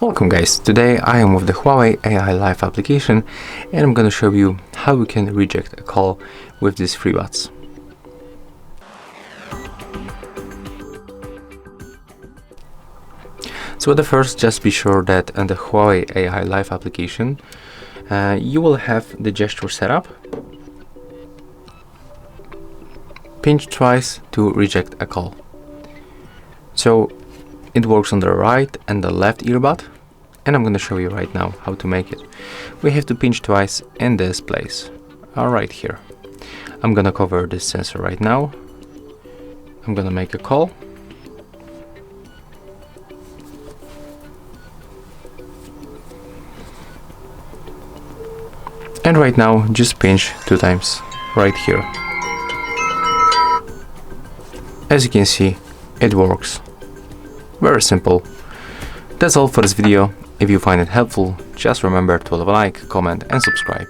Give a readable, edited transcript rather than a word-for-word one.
Welcome guys, today I am with the Huawei AI Live application and I'm going to show you how we can reject a call with these FreeBuds. So at the first, just be sure that on the Huawei AI Live application you will have the gesture setup. Pinch twice to reject a call. So it works on the right and the left earbud, and I'm going to show you right now how to make it. We have to pinch twice in this place, right here. I'm going to cover this sensor right now. I'm going to make a call. And right now, just pinch 2 times right here. As you can see, it works. Very simple. That's all for this video. If you find it helpful, just remember to leave a like, comment and subscribe.